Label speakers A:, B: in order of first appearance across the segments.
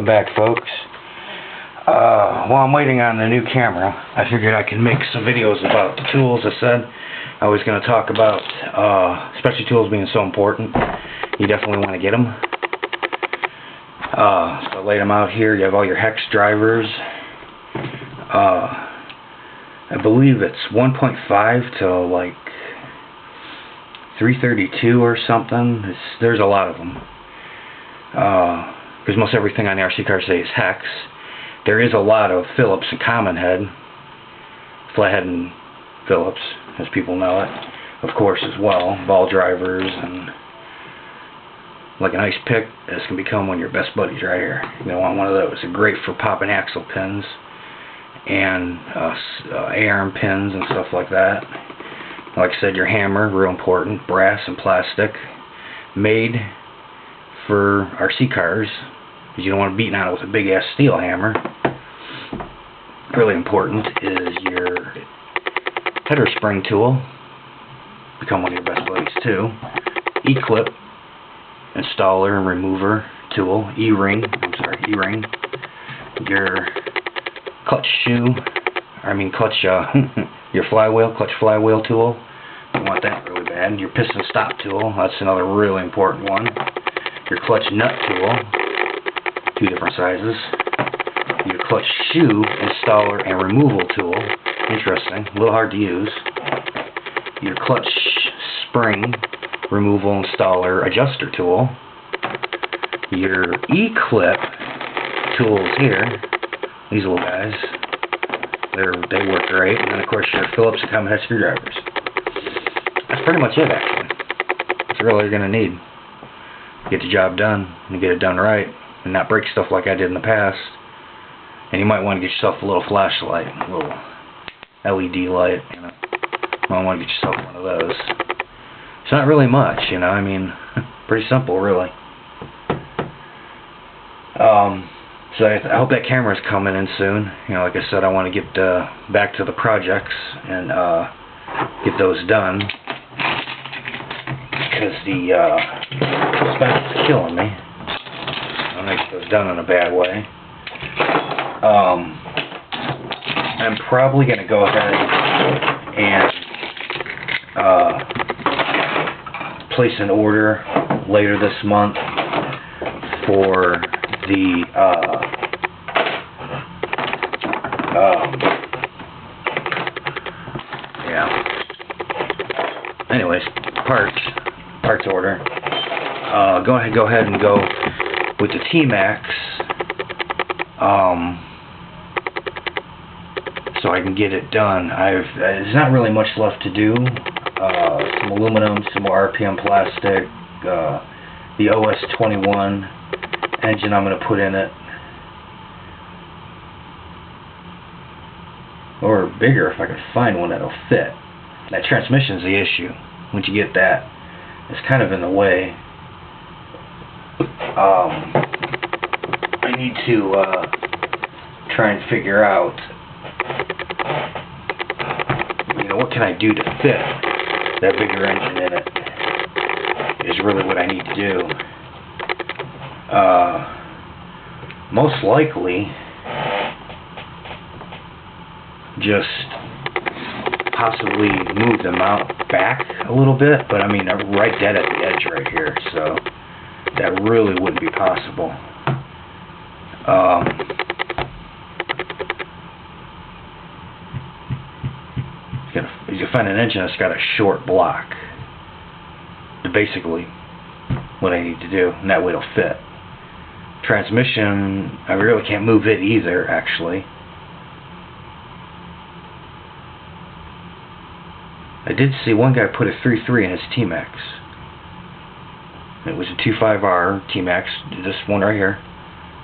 A: Welcome back, folks. While I'm waiting on the new camera, I figured I could make some videos about the tools. I said I was going to talk about specialty tools being so important. You definitely want to get them. So I laid them out here. You have all your hex drivers. I believe it's 1.5 to like 332 or something. There's a lot of them. Because most everything on the RC cars today is hex. There is a lot of Phillips and common head, flathead and Phillips, as people know it, of course, as well. Ball drivers and like an ice pick. This can become one of your best buddies right here. You're gonna want one of those. They're great for popping axle pins and A-arm pins and stuff like that. Like I said, your hammer, real important, brass and plastic, made for RC cars, because you don't want to beat on it with a big ass steel hammer. Really important is your header spring tool, become one of your best buddies too. E-clip installer and remover tool, E-ring, your clutch your clutch flywheel tool. You want that really bad. Your piston stop tool, that's another really important one. Your clutch nut tool, 2 different sizes. Your clutch shoe installer and removal tool, interesting, a little hard to use. Your clutch spring removal installer adjuster tool. Your E-clip tools here, these little guys, they work great. And then of course your Phillips and common head screwdrivers. That's pretty much it, actually. That's really all you're going to need. Get the job done and get it done right and not break stuff like I did in the past. And you might want to get yourself a little flashlight, a little LED light, you know. You might want to get yourself one of those. It's not really much, you know, I mean, pretty simple, really. So I hope that camera's coming in soon. You know, like I said, I want to get back to the projects and get those done, because the expense is killing me. I want to get those done in a bad way. I'm probably going to go ahead and place an order later this month for the anyways, parts order. Go ahead and go with the T-Max, so I can get it done. There's not really much left to do. Some aluminum, some more RPM plastic, the OS21 engine I'm going to put in it, or bigger if I can find one that'll fit. That transmission's the issue. Once you get that, it's kind of in the way. I need to try and figure out, you know, what can I do to fit that bigger engine in it, is really what I need to do. Most likely just possibly move the mount back a little bit, but I mean, I'm right dead at the edge right here, so that really wouldn't be possible. You find an engine that's got a short block. Basically what I need to do, and that way it'll fit. Transmission, I really can't move it either, actually. I did see one guy put a 3.3 in his T-Max. It was a 2.5R T-Max, this one right here.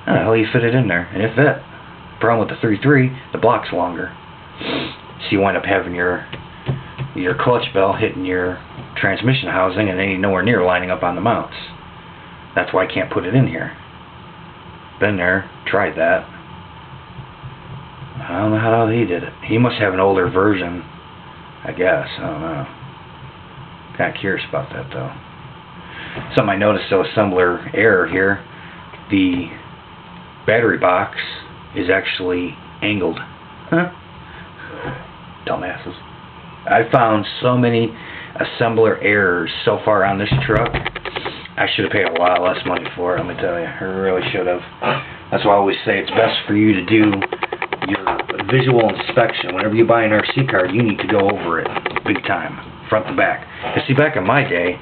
A: How the hell you fit it in there? And it fit. Problem with the 3.3, the block's longer. So you wind up having your clutch bell hitting your transmission housing, and then you're nowhere near lining up on the mounts. That's why I can't put it in here. Been there, tried that. I don't know how he did it. He must have an older version, I guess. I don't know. Kind of curious about that, though. Something I noticed, though, assembler error here. The battery box is actually angled. Huh? Dumbasses. I found so many assembler errors so far on this truck. I should have paid a lot less money for it, let me tell you. I really should have. That's why I always say it's best for you to do your visual inspection. Whenever you buy an RC car, you need to go over it big time, front to back. Because see, back in my day,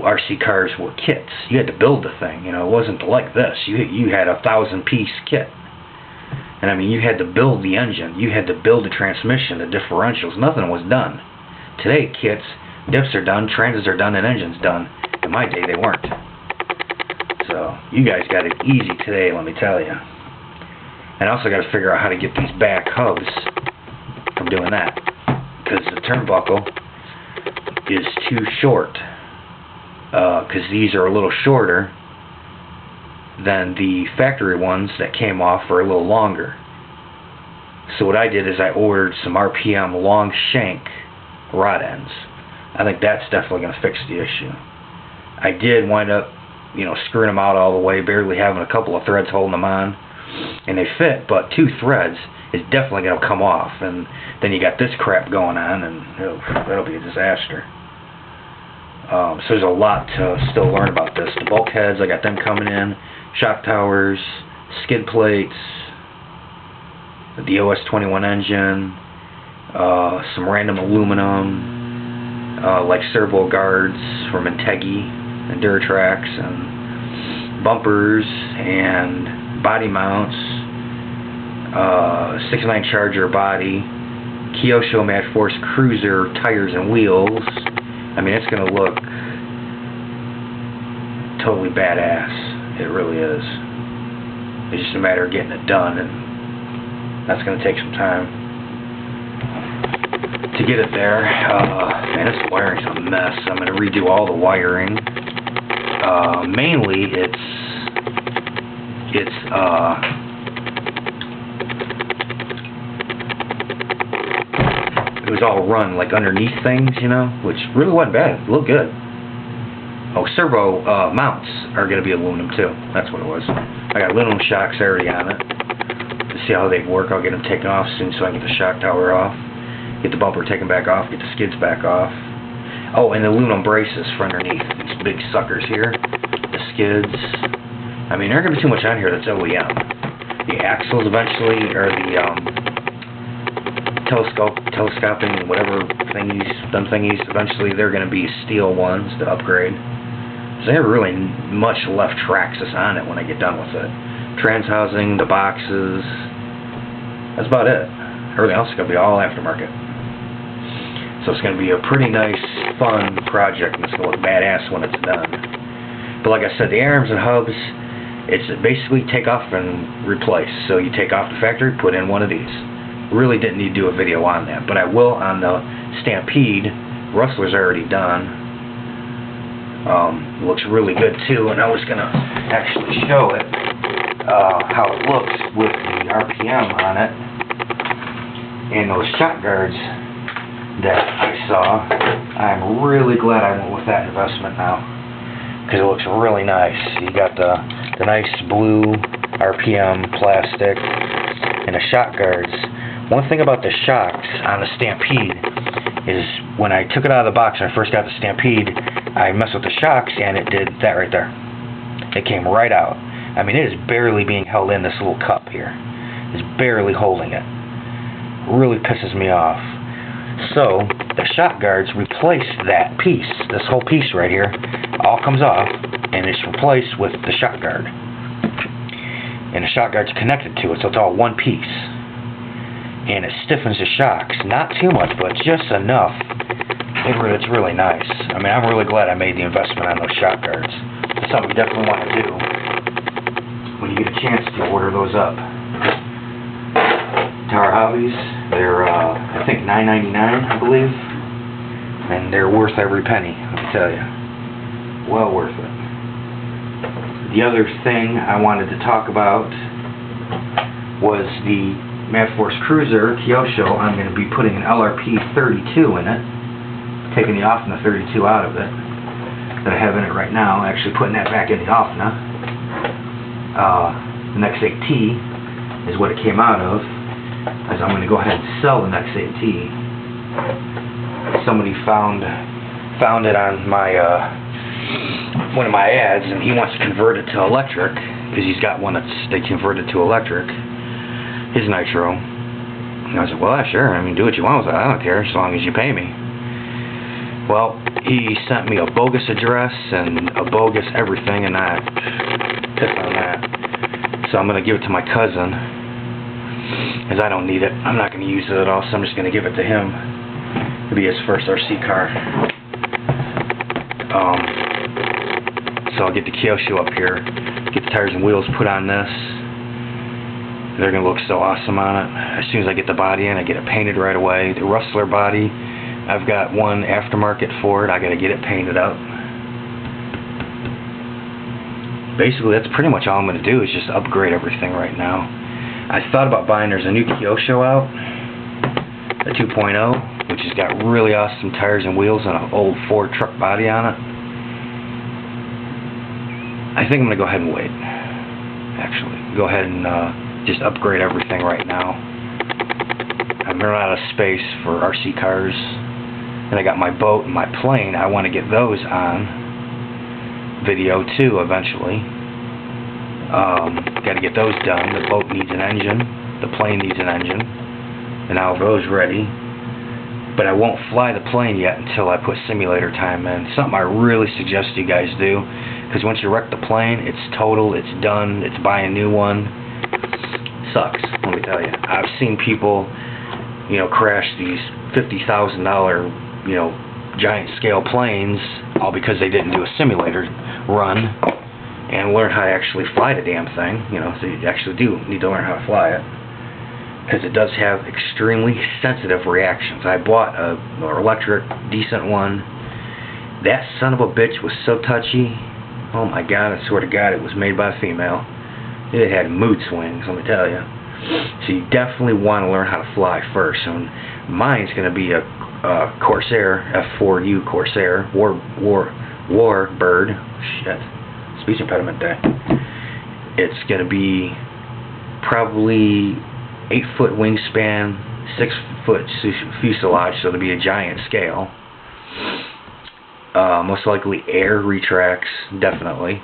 A: RC cars were kits. You had to build the thing. You know, it wasn't like this. You had a 1,000-piece kit. And I mean, you had to build the engine. You had to build the transmission, the differentials. Nothing was done. Today, kits, diffs are done, transits are done, and engines done. In my day, they weren't. So, you guys got it easy today, let me tell you. And I also got to figure out how to get these back hubs from doing that. Because the turnbuckle is too short. Because these are a little shorter than the factory ones that came off are a little longer. So what I did is I ordered some RPM long shank rod ends. I think that's definitely going to fix the issue. I did wind up, you know, screwing them out all the way, barely having a couple of threads holding them on, and they fit, but 2 threads is definitely going to come off, and then you got this crap going on, and that'll be a disaster. So there's a lot to still learn about this. The bulkheads, I got them coming in, shock towers, skid plates, the OS21 engine, some random aluminum, like servo guards from Integi and Duratrax, and bumpers and body mounts, 6.9 Charger body, Kyosho Mad Force Cruiser tires and wheels. I mean, it's going to look totally badass. It really is. It's just a matter of getting it done, and that's going to take some time to get it there. Man, this wiring's a mess. I'm going to redo all the wiring. Mainly, it was all run like underneath things, you know, which really wasn't bad. It looked good. Oh, servo mounts are going to be aluminum too. That's what it was. I got aluminum shocks already on it. To see how they work, I'll get them taken off soon so I can get the shock tower off, get the bumper taken back off, get the skids back off. Oh, and the aluminum braces for underneath. These big suckers here. The skids. I mean, there ain't going to be too much on here that's OEM. The axles eventually, or the telescoping, whatever thingies, them thingies, eventually they're going to be steel ones to upgrade. So they have really much left Traxxas on it when I get done with it. Trans housing, the boxes, that's about it. Everything else is going to be all aftermarket. So it's going to be a pretty nice, fun project, and it's going to look badass when it's done. But like I said, the arms and hubs, it's basically take off and replace. So you take off the factory, put in one of these. Really didn't need to do a video on that, but I will on the Stampede. Rustler's already done. Looks really good too, and I was going to actually show it, how it looks with the RPM on it, and those shock guards that I saw. I'm really glad I went with that investment now, because it looks really nice. You got the nice blue RPM plastic and the shock guards. One thing about the shocks on the Stampede is when I took it out of the box and I first got the Stampede, I messed with the shocks and it did that right there. It came right out. I mean, it is barely being held in this little cup here. It's barely holding it. Really pisses me off. So, the shock guards replace that piece. This whole piece right here all comes off and it's replaced with the shock guard. And the shock guard's connected to it, so it's all one piece. And it stiffens the shocks. Not too much, but just enough. It's really nice. I mean, I'm really glad I made the investment on those shock guards. It's something you definitely want to do when you get a chance to order those up. Tower Hobbies, they're, I think, $9.99, I believe. And they're worth every penny, let me tell you. Well worth it. The other thing I wanted to talk about was the Mad Force Cruiser Kyosho. I'm going to be putting an LRP 32 in it, taking the Offna 32 out of it that I have in it right now, actually putting that back in the Offna. The X8T is what it came out of. As I'm going to go ahead and sell the X8T. Somebody found it on my one of my ads, and he wants to convert it to electric because he's got one they converted to electric. His nitro. And I was like, well, sure. I mean, do what you want with it. I don't care as long as you pay me. Well, he sent me a bogus address and a bogus everything, and I pissed on that. So I'm going to give it to my cousin, because I don't need it. I'm not going to use it at all, so I'm just going to give it to him. It'll be his first RC car. So I'll get the Kyosho up here, get the tires and wheels put on this. They're going to look so awesome on it. As soon as I get the body in, I get it painted right away. The Rustler body, I've got one aftermarket for it. I got to get it painted up. Basically, that's pretty much all I'm going to do is just upgrade everything right now. I thought about buying, there's a new Kyosho out, a 2.0, which has got really awesome tires and wheels and an old Ford truck body on it. I think I'm going to go ahead and wait, actually. Go ahead and just upgrade everything right now. I'm running out of space for RC cars, and I got my boat and my plane. I want to get those on video too eventually. Got to get those done. The boat needs an engine, the plane needs an engine, and I'll have those ready. But I won't fly the plane yet until I put simulator time in. Something I really suggest you guys do, because once you wreck the plane, it's total, it's done, it's buy a new one. Sucks, let me tell you. I've seen people, you know, crash these $50,000, you know, giant scale planes, all because they didn't do a simulator run and learn how to actually fly the damn thing. You know, so you actually do need to learn how to fly it, because it does have extremely sensitive reactions. I bought an electric decent one. That son of a bitch was so touchy. Oh my God, I swear to God, it was made by a female. It had mood swings, let me tell you. So you definitely want to learn how to fly first. And mine's going to be a Corsair, F4U Corsair, Warbird. Shit, speech impediment day. It's going to be probably 8-foot wingspan, 6-foot fuselage, so it'll be a giant scale. Most likely air retracts, definitely.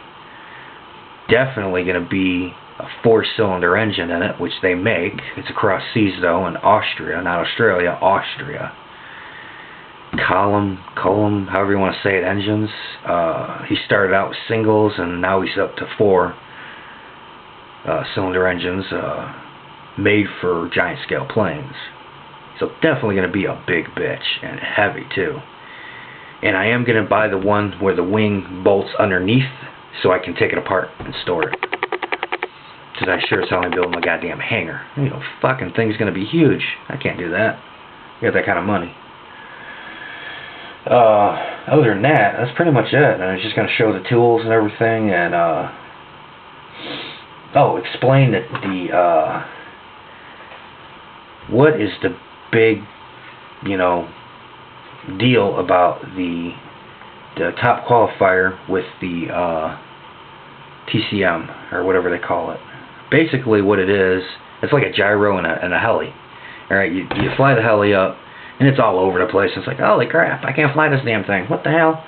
A: Definitely going to be a 4-cylinder engine in it, which they make. It's across seas though, in Austria, not Australia, Austria. Column, however you want to say it, engines. He started out with singles, and now he's up to 4-cylinder engines, made for giant scale planes. So definitely going to be a big bitch, and heavy too. And I am going to buy the one where the wing bolts underneath, so I can take it apart and store it. Because I sure as hell ain't building a goddamn hangar. You know, fucking thing's going to be huge. I can't do that. I got that kind of money. Other than that, that's pretty much it. And I'm just going to show the tools and everything, and explain that the what is the big, you know, deal about the top qualifier with the TCM, or whatever they call it. Basically what it is, it's like a gyro and a heli. Alright, you fly the heli up, and it's all over the place. It's like, holy crap, I can't fly this damn thing. What the hell?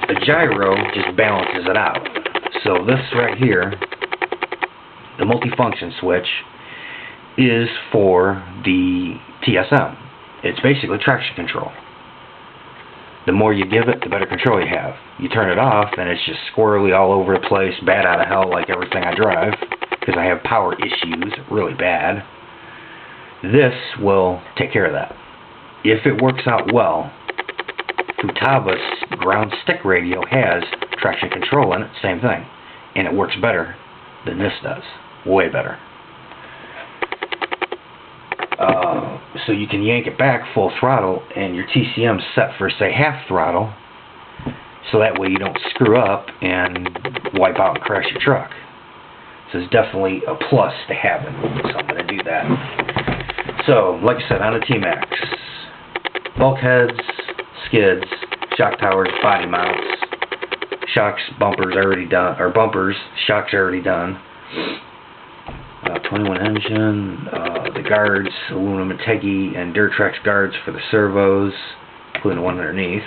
A: The gyro just balances it out. So this right here, the multifunction switch, is for the TSM. It's basically traction control. The more you give it, the better control you have. You turn it off, and it's just squirrely all over the place, bad out of hell like everything I drive, because I have power issues, really bad. This will take care of that. If it works out well, Futaba's ground stick radio has traction control in it, same thing. And it works better than this does. Way better. So you can yank it back full throttle, and your TCM's set for, say, half throttle, so that way you don't screw up and wipe out and crash your truck. So it's definitely a plus to have it, so I'm going to do that. So, like I said, on the T-Max, bulkheads, skids, shock towers, body mounts, shocks, bumpers already done, or bumpers, shocks already done. 21 engine, the guards, aluminum Tegi and Durtrax guards for the servos, including the one underneath.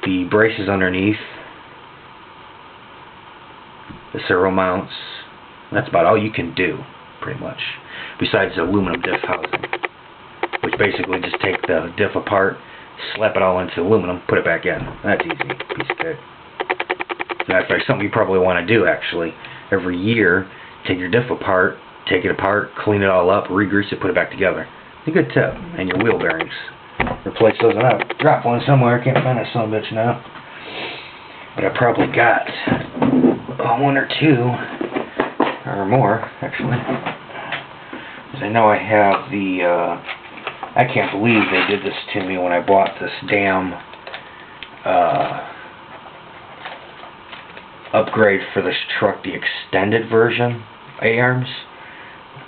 A: The braces underneath, the servo mounts. That's about all you can do, pretty much, besides the aluminum diff housing, which basically just take the diff apart, slap it all into aluminum, put it back in. That's easy, piece of cake. That's like something you probably want to do, actually. Every year, take your diff apart, take it apart, clean it all up, re-grease it, put it back together. It's a good tip. And your wheel bearings. Replace those. And I dropped one somewhere. I can't find that son of a bitch now. But I probably got one or two, or more, actually. Because I know I have the, I can't believe they did this to me when I bought this damn upgrade for this truck, the extended version, A-arms.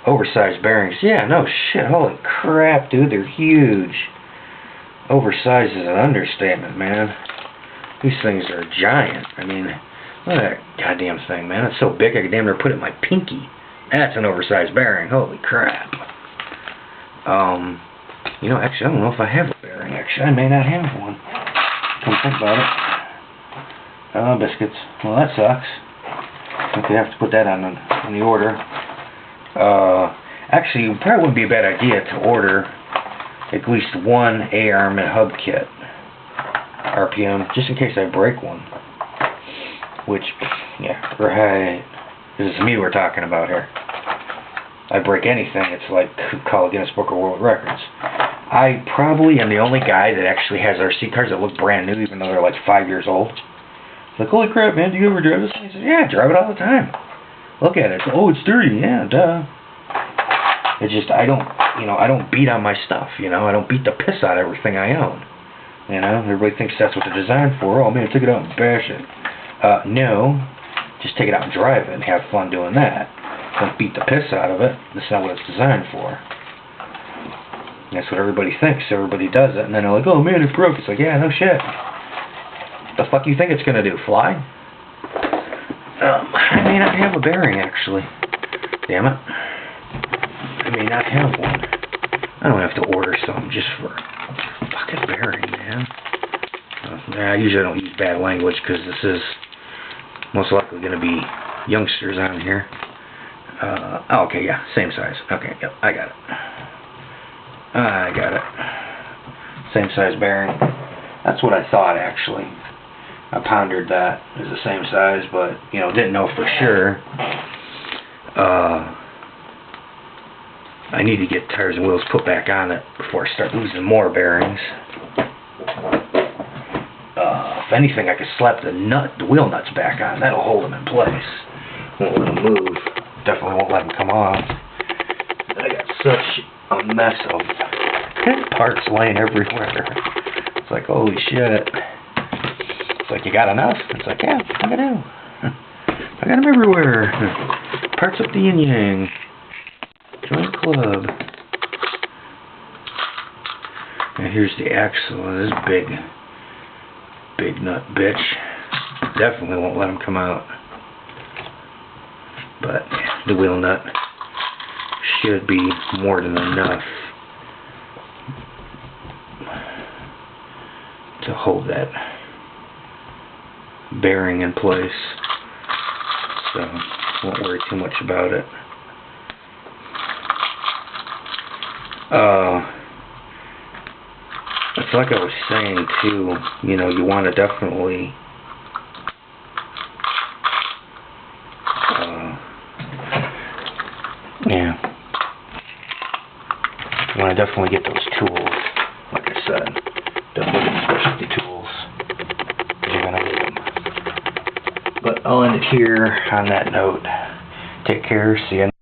A: Oversized bearings. Yeah, no shit. Holy crap, dude. They're huge. Oversized is an understatement, man. These things are giant. I mean, look at that goddamn thing, man. It's so big I could damn near put it in my pinky. That's an oversized bearing. Holy crap. You know, actually, I don't know if I have a bearing. Actually, I may not have one. Come think about it. Oh, biscuits. Well, that sucks. I think we have to put that on the order. Actually, it probably wouldn't be a bad idea to order at least one A-arm and hub kit. RPM, just in case I break one. Which, yeah, right. This is me we're talking about here. I break anything, it's like call Guinness Book of World Records. I probably am the only guy that actually has RC cars that look brand new, even though they're like 5 years old. Like, holy crap, man, do you ever drive this thing? I said, yeah, I drive it all the time. Look at it. Oh, it's dirty. Yeah, duh. It's just, I don't beat on my stuff, you know. I don't beat the piss out of everything I own. You know, everybody thinks that's what they're designed for. Oh, man, take it out and bash it. No. Just take it out and drive it and have fun doing that. Don't beat the piss out of it. That's not what it's designed for. That's what everybody thinks. Everybody does it. And then they're like, oh, man, it's broke. It's like, yeah, no shit. What the fuck you think it's going to do? Fly? I may not have a bearing, actually. Damn it. I may not have one. I don't have to order some just for a fucking bearing, man. I usually don't use bad language because this is most likely going to be youngsters on here. Oh, okay, yeah, same size. Okay, yep, I got it. I got it. Same size bearing. That's what I thought, actually. I pondered that as the same size, but, you know, didn't know for sure. I need to get tires and wheels put back on it before I start losing more bearings. If anything, I could slap the wheel nuts back on. That'll hold them in place. Won't let them move. Definitely won't let them come off. I got such a mess of parts laying everywhere. It's like, holy shit. It's like, you got enough? It's like, yeah, I do. I got them everywhere. Parts up the yin-yang. Join the club. And here's the axle. This big nut bitch. Definitely won't let them come out. But the wheel nut should be more than enough to hold that bearing in place. So won't worry too much about it. It's like I was saying too, you know, you want to definitely you want to definitely get those tools. Like I said, definitely get specialty tools. You're going to need them. But I'll end it here on that note. Take care. See you.